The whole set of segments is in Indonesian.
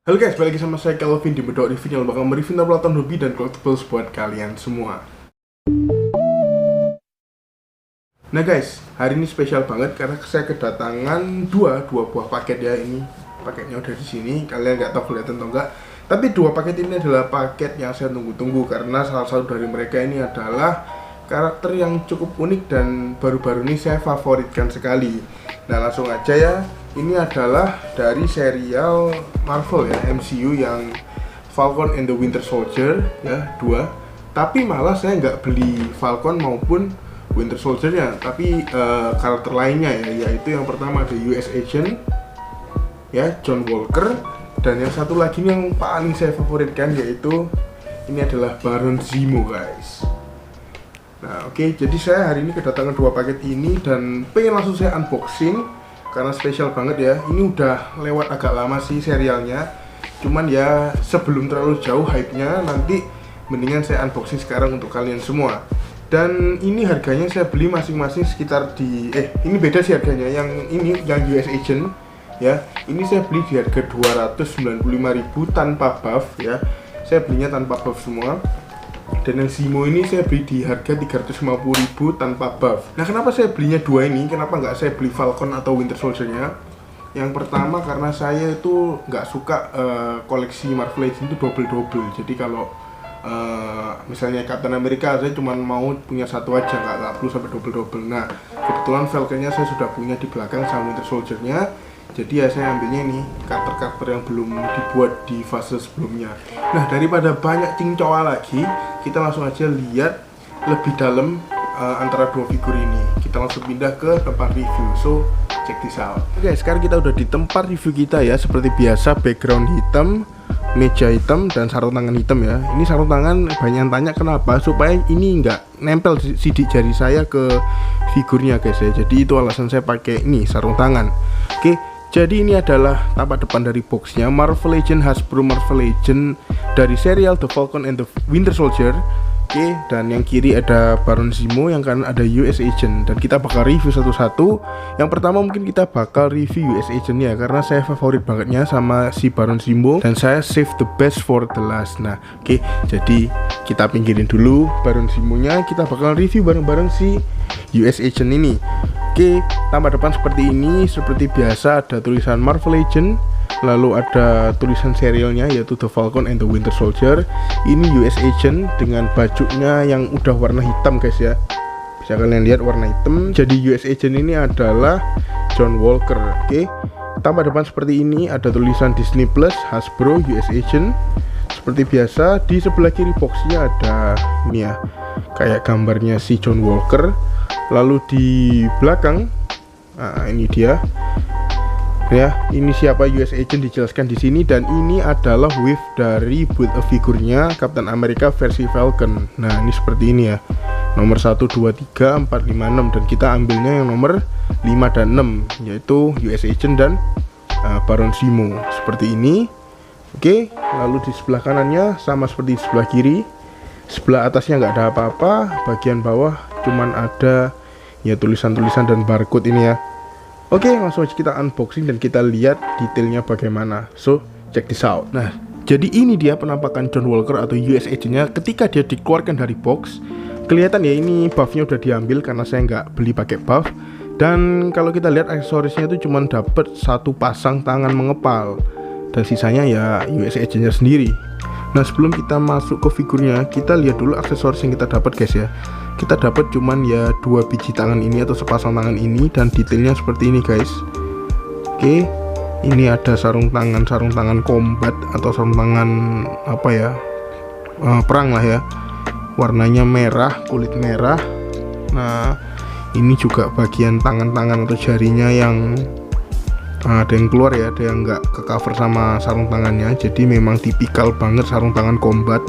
Halo guys, balik lagi sama saya Kelvin di Bedok Review yang bakal mereview tableton hobi dan collectibles buat kalian semua. Nah guys, hari ini spesial banget karena saya kedatangan dua buah paket ya. Ini paketnya udah di sini, kalian nggak tahu kelihatan atau enggak. Tapi dua paket ini adalah paket yang saya tunggu-tunggu karena salah satu dari mereka ini adalah karakter yang cukup unik dan baru-baru ini saya favoritkan sekali. Nah langsung aja ya. Ini adalah dari serial Marvel ya, MCU yang Falcon and the Winter Soldier ya, 2. Tapi malah saya nggak beli Falcon maupun Winter Soldier-nya, tapi karakter lainnya ya, yaitu yang pertama ada US Agent ya, John Walker, dan yang satu lagi yang paling saya favoritkan yaitu ini adalah Baron Zemo guys. Nah oke, jadi saya hari ini kedatangan dua paket ini dan pengen langsung saya unboxing karena spesial banget ya. Ini udah lewat agak lama sih serialnya, cuman ya sebelum terlalu jauh hype-nya, nanti mendingan saya unboxing sekarang untuk kalian semua. Dan ini harganya saya beli masing-masing sekitar di ini beda sih harganya. Yang ini yang US Agent ya, ini saya beli di harga 295.000 tanpa buff ya. Saya belinya tanpa buff semua. Dan yang Zemo ini saya beli di harga 350.000 tanpa buff. Nah kenapa saya belinya dua ini? Kenapa nggak saya beli Falcon atau Winter Soldier-nya? Yang pertama karena saya itu nggak suka koleksi Marvel Legends itu double-double. Jadi kalau misalnya Captain America saya cuma mau punya satu aja, nggak perlu sampai double-double. Nah kebetulan Falcon-nya saya sudah punya di belakang sama Winter Soldier-nya. Jadi ya saya ambilnya ini karakter-karakter yang belum dibuat di fase sebelumnya. Nah daripada banyak cincau lagi, kita langsung aja lihat lebih dalam antara dua figur ini. Kita langsung pindah ke tempat review. So check this out. Oke, sekarang kita udah di tempat review kita ya. Seperti biasa, background hitam, meja hitam, dan sarung tangan hitam ya. Ini sarung tangan banyak yang tanya kenapa, supaya ini nggak nempel sidik jari saya ke figurnya guys ya. Jadi itu alasan saya pakai ini sarung tangan. Oke, jadi ini adalah tampak depan dari boxnya. Marvel Legends Hasbro Marvel Legends dari serial The Falcon and the Winter Soldier. Oke, dan yang kiri ada Baron Zemo, yang kanan ada US Agent. Dan kita bakal review satu-satu. Yang pertama mungkin kita bakal review US Agent ya, karena saya favorit bangetnya sama si Baron Zemo, dan saya save the best for the last. Nah oke, jadi kita pinggirin dulu Baron Zemo-nya. Kita bakal review bareng-bareng si US Agent ini. Oke, tampak depan seperti ini. Seperti biasa ada tulisan Marvel Legends, lalu ada tulisan serialnya yaitu The Falcon and the Winter Soldier. Ini US Agent dengan bajunya yang udah warna hitam guys ya. Bisa kalian lihat warna hitam. Jadi US Agent ini adalah John Walker. Oke, tampak depan seperti ini. Ada tulisan Disney Plus Hasbro US Agent. Seperti biasa di sebelah kiri boxnya ada ini ya, kayak gambarnya si John Walker. Lalu di belakang, nah ini dia ya, ini siapa US Agent dijelaskan di sini, dan ini adalah wave dari build a figurnya Captain America versi Falcon. Nah ini seperti ini ya, nomor 1, 2, 3, 4, 5, 6, dan kita ambilnya yang nomor 5 dan 6 yaitu US Agent dan Baron Zemo seperti ini. Oke, lalu di sebelah kanannya sama seperti di sebelah kiri. Sebelah atasnya nggak ada apa-apa, bagian bawah cuman ada ya tulisan-tulisan dan barcode ini ya. Oke, langsung aja kita unboxing dan kita lihat detailnya bagaimana. So check this out. Nah jadi ini dia penampakan John Walker atau US Agent-nya ketika dia dikeluarkan dari box. Kelihatan ya, ini buffnya udah diambil karena saya nggak beli pakai buff. Dan kalau kita lihat aksesorisnya itu cuman dapat satu pasang tangan mengepal, dan sisanya ya US Agent-nya sendiri. Nah sebelum kita masuk ke figurnya, kita lihat dulu aksesoris yang kita dapat guys ya. Kita dapat cuman ya 2 biji tangan ini atau sepasang tangan ini, dan detailnya seperti ini guys. Oke, ini ada sarung tangan combat atau sarung tangan apa ya, perang lah ya. Warnanya merah, kulit merah. Nah ini juga bagian tangan-tangan atau jarinya yang ada yang keluar ya, ada yang nggak ke cover sama sarung tangannya. Jadi memang tipikal banget sarung tangan combat.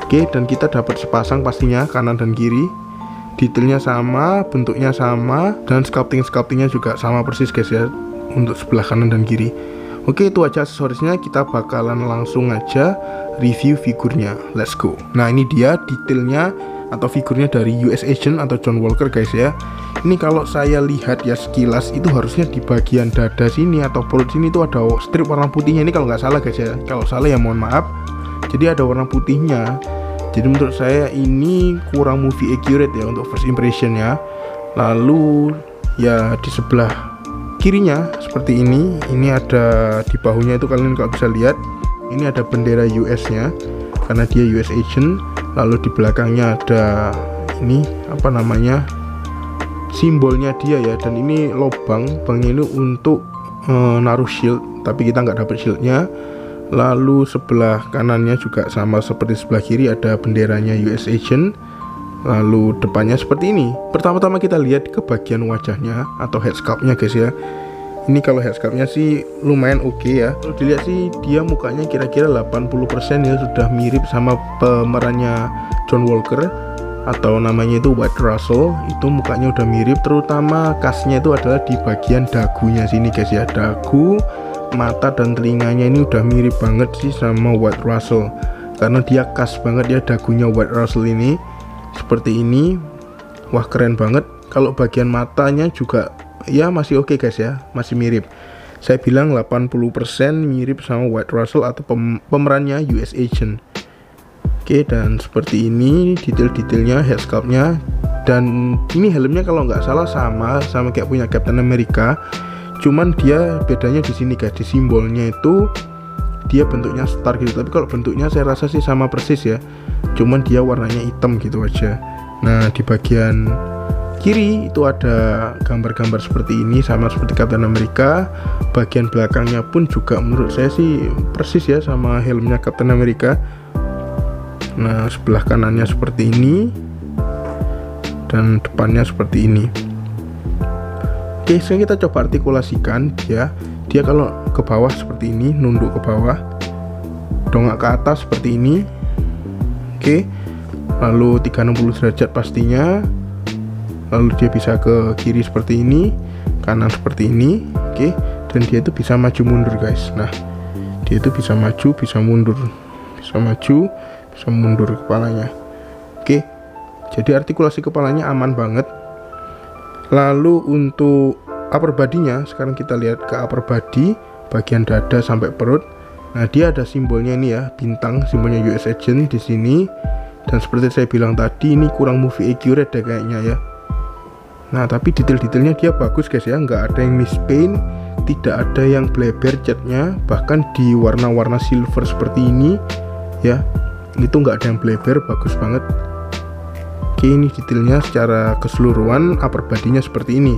Oke, dan kita dapat sepasang pastinya kanan dan kiri. Detailnya sama, bentuknya sama, dan sculptingnya juga sama persis guys ya, untuk sebelah kanan dan kiri. Oke, itu aja aksesorisnya. Kita bakalan langsung aja review figurnya. Let's go. Nah ini dia detailnya atau figurnya dari US Agent atau John Walker guys ya. Ini kalau saya lihat ya sekilas itu harusnya di bagian dada sini atau perut sini itu ada strip warna putihnya. Ini kalau nggak salah guys ya, kalau salah ya mohon maaf. Jadi ada warna putihnya. Jadi menurut saya ini kurang movie accurate ya untuk first impression ya. Lalu ya di sebelah kirinya seperti ini ada di bahunya itu, kalian kalau bisa lihat ini ada bendera US nya karena dia US agent. Lalu di belakangnya ada ini apa namanya, simbolnya dia ya, dan ini lubangnya ini untuk naruh shield, tapi kita nggak dapat shieldnya. Lalu sebelah kanannya juga sama seperti sebelah kiri, ada benderanya US agent. Lalu depannya seperti ini. Pertama-tama kita lihat ke bagian wajahnya atau head sculptnya guys ya. Ini kalau head sculptnya sih lumayan oke ya. Kalau dilihat sih dia mukanya kira-kira 80% ya sudah mirip sama pemerannya John Walker atau namanya itu Wyatt Russell. Itu mukanya udah mirip, terutama khasnya itu adalah di bagian dagunya sini guys ya. Dagu, mata dan telinganya ini udah mirip banget sih sama Wyatt Russell, karena dia khas banget ya dagunya Wyatt Russell ini seperti ini. Wah keren banget. Kalau bagian matanya juga ya masih oke guys ya, masih mirip. Saya bilang 80% mirip sama Wyatt Russell atau pemerannya US agent. Oke, dan seperti ini detail-detailnya head sculptnya. Dan ini helmnya kalau nggak salah sama kayak punya Captain America, cuman dia bedanya di sini guys, di simbolnya itu dia bentuknya star gitu. Tapi kalau bentuknya saya rasa sih sama persis ya, cuman dia warnanya hitam gitu aja. Nah di bagian kiri itu ada gambar-gambar seperti ini sama seperti Captain America. Bagian belakangnya pun juga menurut saya sih persis ya sama helmnya Captain America. Nah sebelah kanannya seperti ini dan depannya seperti ini. Oke, sekarang kita coba artikulasikan ya. Dia kalau ke bawah seperti ini, nunduk ke bawah, dongak ke atas seperti ini. Oke, lalu 360 derajat pastinya. Lalu dia bisa ke kiri seperti ini, kanan seperti ini. Oke, dan dia itu bisa maju mundur guys. Nah dia itu bisa maju, bisa mundur, bisa maju, bisa mundur kepalanya. Oke, jadi artikulasi kepalanya aman banget. Lalu untuk upper body-nya, sekarang kita lihat ke upper body, bagian dada sampai perut. Nah dia ada simbolnya ini ya, bintang, simbolnya US agent di sini. Dan seperti saya bilang tadi, ini kurang movie accurate deh kayaknya ya. Nah tapi detail-detailnya dia bagus guys ya, nggak ada yang miss paint, tidak ada yang bleber catnya, bahkan di warna-warna silver seperti ini ya, itu nggak ada yang bleber, bagus banget. Oke, ini detailnya secara keseluruhan upper body-nya seperti ini.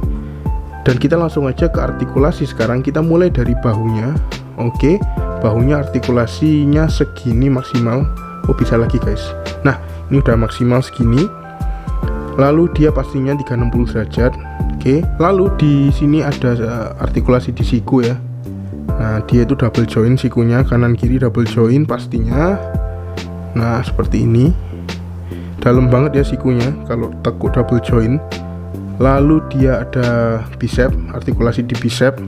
Dan kita langsung aja ke artikulasi. Sekarang kita mulai dari bahunya. Oke, bahunya artikulasinya segini maksimal. Oh bisa lagi guys. Nah ini udah maksimal segini. Lalu dia pastinya 360 derajat. Oke, lalu di sini ada artikulasi di siku ya. Nah dia itu double join sikunya, kanan kiri double join pastinya. Nah seperti ini, dalam banget ya sikunya kalau tekuk double join. Lalu dia ada bicep, artikulasi di bicep.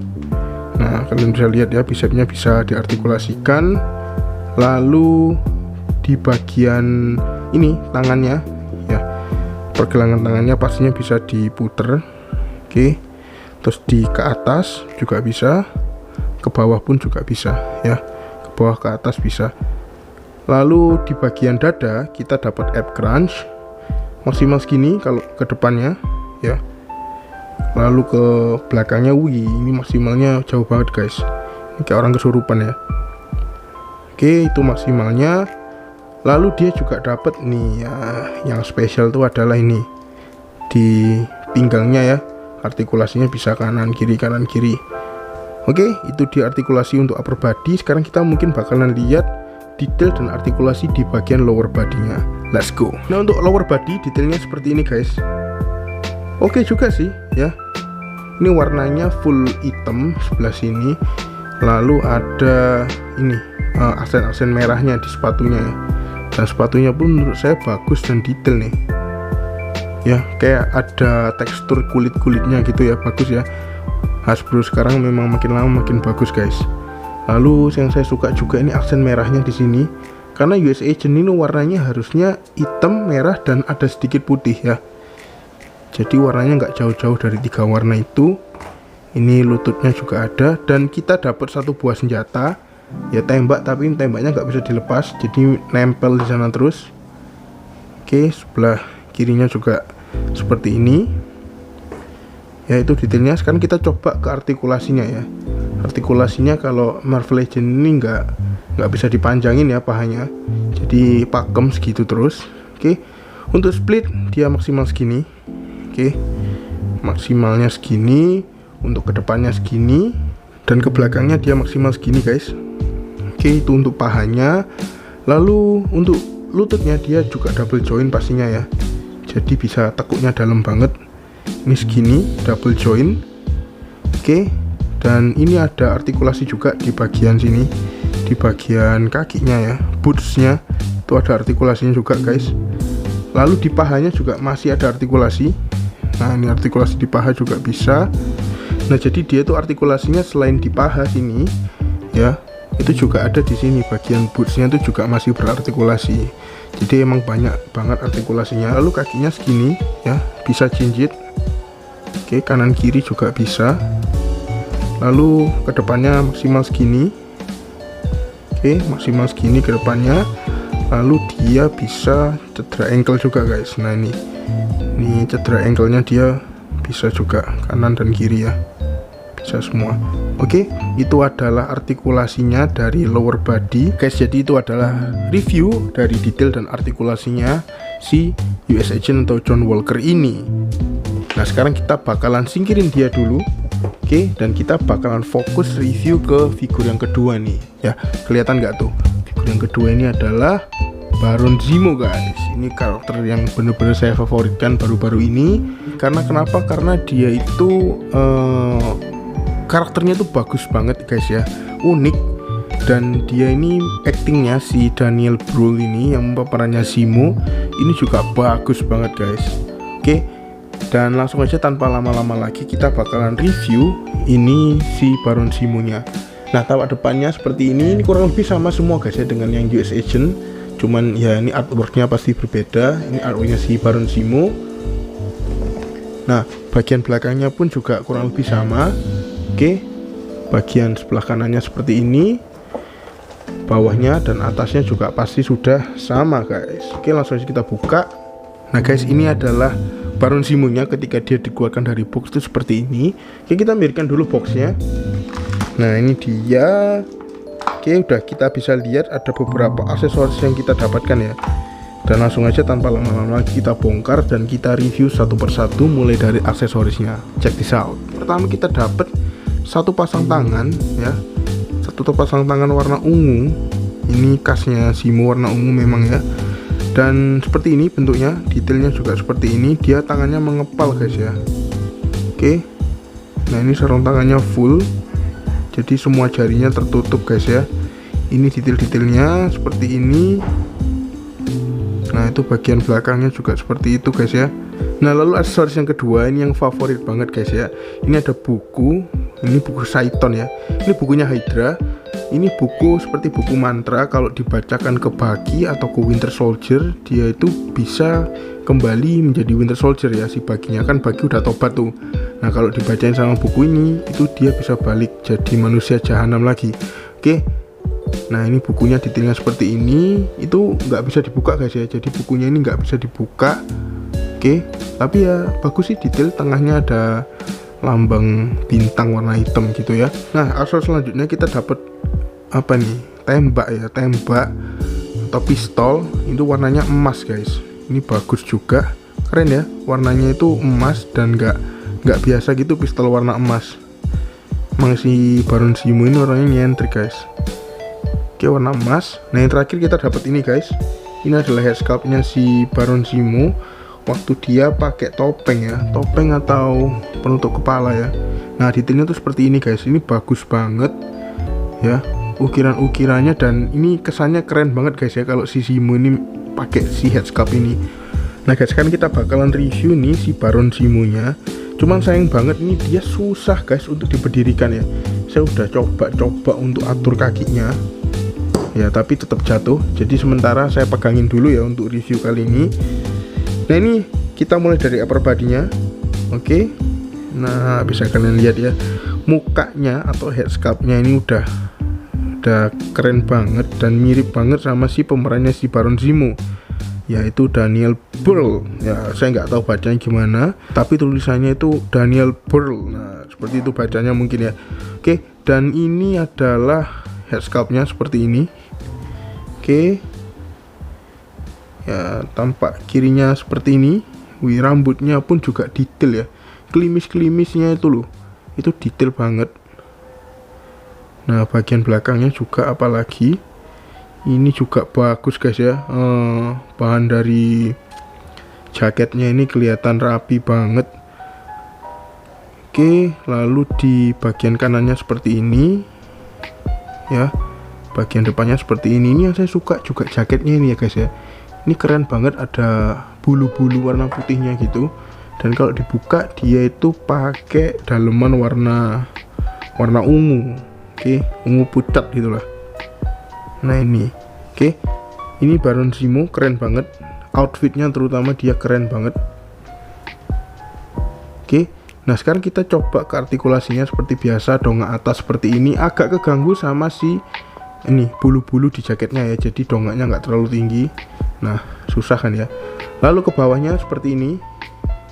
Nah kalian bisa lihat ya, bicepnya bisa diartikulasikan. Lalu di bagian ini tangannya ya, pergelangan tangannya pastinya bisa diputer. Oke, terus di ke atas juga bisa, ke bawah pun juga bisa ya, ke bawah ke atas bisa. Lalu di bagian dada kita dapat ab crunch maksimal segini kalau ke depannya ya. Lalu ke belakangnya, wih ini maksimalnya jauh banget guys, ini kayak orang kesurupan ya. Oke, itu maksimalnya. Lalu dia juga dapat nih ya, yang spesial itu adalah ini di pinggangnya ya, artikulasinya bisa kanan kiri kanan kiri. Oke, itu di artikulasi untuk upper body. Sekarang kita mungkin bakalan lihat detail dan artikulasi di bagian lower body-nya. Let's go. Nah untuk lower body detailnya seperti ini guys. Oke juga sih ya. Ini warnanya full hitam sebelah sini. Lalu ada ini aksen-aksen merahnya di sepatunya ya. Dan sepatunya pun menurut saya bagus dan detail nih ya, kayak ada tekstur kulit-kulitnya gitu ya, bagus ya. Hasbro sekarang memang makin lama makin bagus guys. Lalu yang saya suka juga ini aksen merahnya di sini, karena US Agent ini warnanya harusnya hitam, merah dan ada sedikit putih ya. jadi warnanya nggak jauh-jauh dari 3 warna itu. Ini lututnya juga ada, dan kita dapat satu buah senjata ya, tembak, tapi tembaknya nggak bisa dilepas, jadi nempel di sana terus. Oke, sebelah kirinya juga seperti ini ya, itu detailnya. Sekarang kita coba ke artikulasinya ya. Artikulasinya kalau Marvel Legends ini nggak bisa dipanjangin ya pahanya, jadi pakem segitu terus. Oke, untuk split dia maksimal segini. Oke, maksimalnya segini, untuk kedepannya segini, dan ke belakangnya dia maksimal segini guys. Oke, itu untuk pahanya. Lalu untuk lututnya dia juga double joint pastinya ya, jadi bisa tekuknya dalam banget. Ini segini, double joint. Oke, dan ini ada artikulasi juga di bagian sini, di bagian kakinya ya, bootsnya itu ada artikulasinya juga guys. Lalu di pahanya juga masih ada artikulasi. Nah, ini artikulasi di paha juga bisa. Nah, jadi dia itu artikulasinya selain di paha sini ya, itu juga ada di sini, bagian bootsnya itu juga masih berartikulasi. Jadi emang banyak banget artikulasinya. Lalu kakinya segini ya, bisa jinjit. Oke, kanan kiri juga bisa. Lalu kedepannya maksimal segini. Oke, maksimal segini ke depannya. Lalu dia bisa cedera ankle juga guys. Nah, ini cedera ankle-nya dia bisa juga kanan dan kiri ya, bisa semua. Oke, itu adalah artikulasinya dari lower body guys. Jadi itu adalah review dari detail dan artikulasinya si US Agent atau John Walker ini. Nah, sekarang kita bakalan singkirin dia dulu. Oke, dan kita bakalan fokus review ke figur yang kedua nih ya. Kelihatan nggak tuh? Figur yang kedua ini adalah Baron Zemo guys. Ini karakter yang bener-bener saya favoritkan baru-baru ini. Karena kenapa? Karena dia itu karakternya tuh bagus banget guys ya, unik. Dan dia ini actingnya si Daniel Brühl ini yang pemerannya Zemo ini juga bagus banget guys. Oke, dan langsung aja tanpa lama-lama lagi kita bakalan review ini si Baron Zemo nya. Nah, tapak depannya seperti ini kurang lebih sama semua guys ya dengan yang US Agent, cuman ya ini artworknya pasti berbeda. Ini artworknya si Baron Zemo. Nah, bagian belakangnya pun juga kurang lebih sama. Oke, bagian sebelah kanannya seperti ini, bawahnya dan atasnya juga pasti sudah sama guys. Oke, langsung aja kita buka. Nah guys, ini adalah Baron Zemo nya ketika dia dikeluarkan dari box itu seperti ini. Oke, kita ambilkan dulu boxnya. Nah, ini dia. Oke, udah kita bisa lihat ada beberapa aksesoris yang kita dapatkan ya. Dan langsung aja tanpa lama-lama lagi kita bongkar dan kita review satu persatu mulai dari aksesorisnya. Check this out. Pertama kita dapat satu pasang tangan ya. Satu pasang tangan warna ungu. Ini khasnya Zemo warna ungu memang ya. Dan seperti ini bentuknya, detailnya juga seperti ini. Dia tangannya mengepal guys ya. Oke. Nah, ini sarung tangannya full. Jadi semua jarinya tertutup guys ya. Ini detail-detailnya seperti ini. Nah, itu bagian belakangnya juga seperti itu guys ya. Nah, lalu aksesoris yang kedua ini yang favorit banget guys ya. Ini ada buku. Ini buku Saiton ya. Ini bukunya Hydra. Ini buku seperti buku mantra. Kalau dibacakan ke Bucky atau ke Winter Soldier, dia itu bisa kembali menjadi Winter Soldier ya. Si Bucky-nya kan Bucky udah tobat tuh. Nah, kalau dibacain sama buku ini, itu dia bisa balik jadi manusia jahanam lagi. Oke. Nah, ini bukunya detailnya seperti ini. Itu nggak bisa dibuka guys ya. Jadi bukunya ini nggak bisa dibuka. Oke. Tapi ya bagus sih, detail tengahnya ada lambang bintang warna hitam gitu ya. Nah, aksesoris selanjutnya kita dapat apa nih? Tembak ya, tembak atau pistol. Itu warnanya emas guys. Ini bagus juga, keren ya. Warnanya itu emas dan nggak biasa gitu pistol warna emas. Emang si Baron Zemo ini orangnya nyentrik guys. Oke, warna emas. Nah, yang terakhir kita dapat ini guys. Ini adalah head sculptnya si Baron Zemo waktu dia pakai topeng ya, topeng atau penutup kepala ya. Nah, detailnya tuh seperti ini guys. Ini bagus banget ya, ukiran-ukirannya, dan ini kesannya keren banget guys ya kalau si Zemo ini pakai si head sculpt ini. Nah guys, sekarang kita bakalan review nih si Baron Zemo nya. Cuman sayang banget ini dia susah guys untuk diberdirikan ya. Saya udah coba untuk atur kakinya ya, tapi tetap jatuh. Jadi sementara saya pegangin dulu ya untuk review kali ini. Nah, ini kita mulai dari upper body-nya. Oke. Nah, bisa kalian lihat ya, mukanya atau head sculptnya ini udah keren banget dan mirip banget sama si pemerannya si Baron Zemo, yaitu Daniel Pearl. Ya, saya nggak tahu bacanya gimana, tapi tulisannya itu Daniel Pearl. Nah, seperti itu bacanya mungkin ya. Oke, dan ini adalah head sculptnya seperti ini. Oke. Ya, tampak kirinya seperti ini. Wih, rambutnya pun juga detail ya. Klimis-klimisnya itu loh, itu detail banget. Nah, bagian belakangnya juga apalagi ini juga bagus guys ya. Bahan dari jaketnya ini kelihatan rapi banget. Oke, lalu di bagian kanannya seperti ini ya, bagian depannya seperti ini. Ini yang saya suka juga jaketnya ini ya guys ya. Ini keren banget, ada bulu-bulu warna putihnya gitu. Dan kalau dibuka dia itu pakai daleman warna ungu. Oke, ungu pucat gitulah. Nah ini, oke, ini Baron Zemo keren banget. Outfitnya terutama dia keren banget. Oke, nah sekarang kita coba ke artikulasinya seperti biasa. Dongak atas seperti ini agak keganggu sama si ini bulu-bulu di jaketnya ya. Jadi dongaknya nggak terlalu tinggi. Nah susah kan ya. Lalu ke bawahnya seperti ini.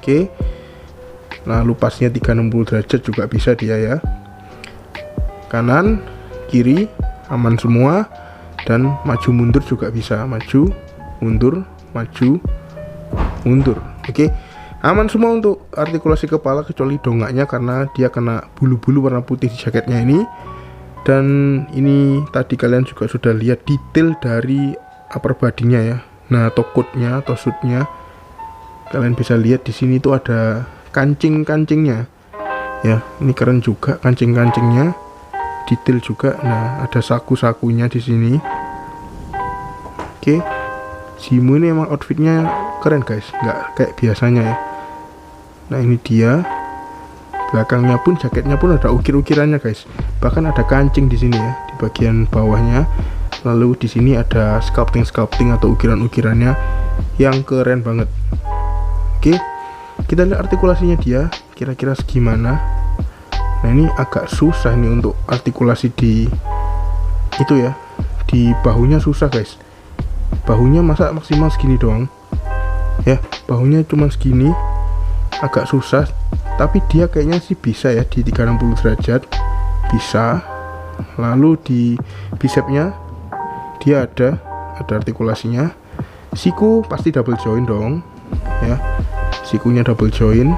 Oke, lalu pasnya 360 derajat juga bisa dia ya. Kanan, kiri, aman semua. Dan maju mundur juga bisa. Maju, mundur, maju, mundur. Oke, aman semua untuk artikulasi kepala kecuali dongaknya karena dia kena bulu-bulu warna putih di jaketnya ini. Dan ini tadi kalian juga sudah lihat detail dari upper body-nya ya. Nah, atau coat-nya atau suit-nya. Kalian bisa lihat di sini tuh ada kancing-kancingnya. Ya, ini keren juga kancing-kancingnya. Detail juga. Nah, ada saku-sakunya di sini. Oke. Zemo ini emang outfitnya keren guys, nggak kayak biasanya ya. Nah, ini dia. Belakangnya pun jaketnya pun ada ukir-ukirannya guys. Bahkan ada kancing di sini ya, di bagian bawahnya. Lalu di sini ada sculpting atau ukiran-ukirannya yang keren banget. Oke, kita lihat artikulasinya dia kira-kira segimana. Nah, ini agak susah nih untuk artikulasi di itu ya, di bahunya susah guys. Bahunya masa maksimal segini doang ya, bahunya cuma segini, agak susah. Tapi dia kayaknya sih bisa ya di 360 derajat bisa. Lalu di bicepnya dia ada artikulasinya. Siku pasti double join dong ya, sikunya double join.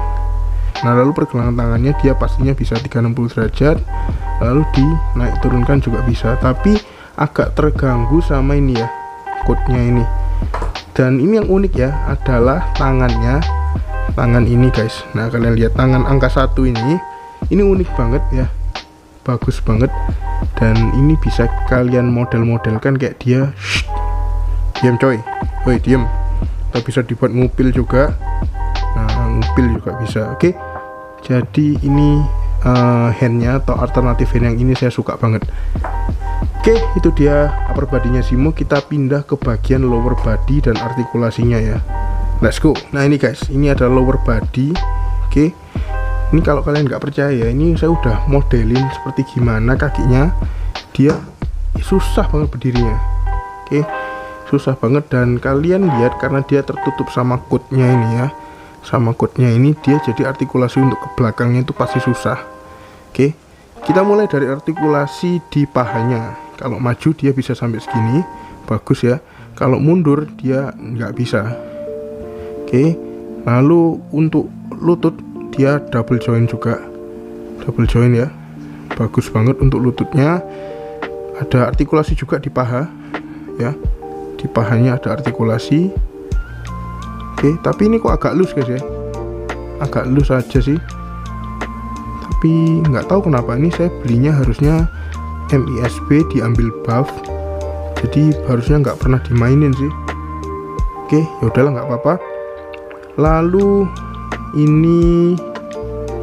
Nah, lalu pergelangan tangannya dia pastinya bisa 360 derajat. Lalu dinaik turunkan juga bisa, tapi agak terganggu sama ini ya, coatnya ini. Dan ini yang unik ya adalah tangannya, tangan ini guys. Nah, kalian lihat tangan angka 1 ini unik banget ya, bagus banget. Dan ini bisa kalian model-modelkan kayak dia. Diam coy, woi diam. Kita bisa dibuat ngupil juga. Nah, ngupil juga bisa. Oke, jadi ini handnya atau alternatif hand yang ini saya suka banget. Oke, itu dia upper body-nya Zemo. Kita pindah ke bagian lower body dan artikulasinya ya. Let's go. Nah, ini guys, ini ada lower body. Oke, ini kalau kalian nggak percaya, ini saya udah modelin seperti gimana kakinya. Dia susah banget berdirinya. Oke, susah banget. Dan kalian lihat karena dia tertutup sama coatnya ini ya, sama coatnya ini, dia jadi artikulasi untuk ke belakangnya itu pasti susah. Oke, kita mulai dari artikulasi di pahanya. Kalau maju dia bisa sampai segini, bagus ya. Kalau mundur dia nggak bisa. Oke, lalu untuk lutut dia double join juga, double join ya, bagus banget untuk lututnya. Ada artikulasi juga di paha ya, di pahanya ada artikulasi. Oke, tapi ini kok agak loose guys ya, agak loose aja sih. Tapi nggak tahu kenapa ini saya belinya harusnya MISB diambil buff, jadi harusnya nggak pernah dimainin sih. Oke, ya udahlah nggak apa-apa. Lalu ini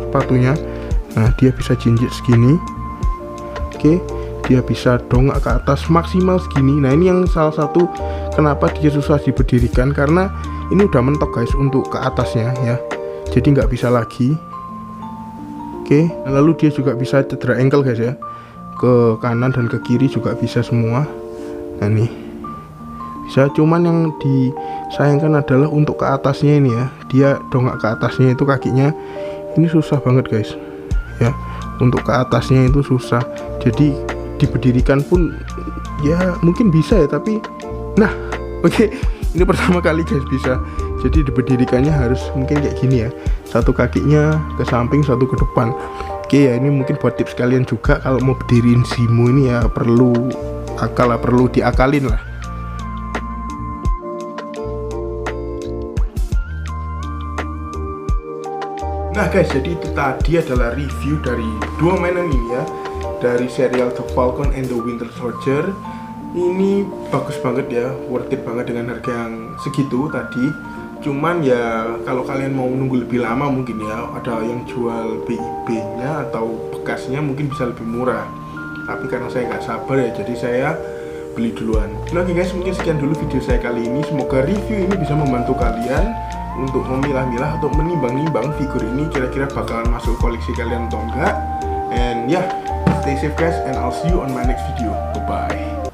sepatunya, nah dia bisa jinjit segini. Oke, dia bisa dongak ke atas maksimal segini. Nah, ini yang salah satu kenapa dia susah diberdirikan, karena ini udah mentok guys untuk ke atasnya ya. jadi nggak bisa lagi. Oke, lalu dia juga bisa cedera ankle guys ya, ke kanan dan ke kiri juga bisa semua. Nah nih bisa, cuman yang disayangkan adalah untuk ke atasnya ini ya, dia dongak ke atasnya itu kakinya ini susah banget guys ya, untuk ke atasnya itu susah. Jadi diberdirikan pun ya mungkin bisa ya, tapi nah oke, ini pertama kali guys bisa. Jadi diberdirikannya harus mungkin kayak gini ya, satu kakinya ke samping, satu ke depan. Oke ya, ini mungkin buat tips kalian juga kalau mau berdiriin Zimo ini ya, perlu akal lah, perlu diakalin lah. Nah guys, jadi itu tadi adalah review dari dua mainan ini ya, dari serial The Falcon and the Winter Soldier. Ini bagus banget ya, worth it banget dengan harga yang segitu tadi. Cuman ya kalau kalian mau nunggu lebih lama mungkin ya, ada yang jual BIP-nya atau bekasnya mungkin bisa lebih murah. Tapi karena saya nggak sabar ya, jadi saya beli duluan. Nah oke guys, mungkin sekian dulu video saya kali ini. Semoga review ini bisa membantu kalian untuk memilah-milah atau menimbang-nimbang figur ini kira-kira bakalan masuk koleksi kalian atau enggak. And yeah, stay safe guys, and I'll see you on my next video. Bye bye.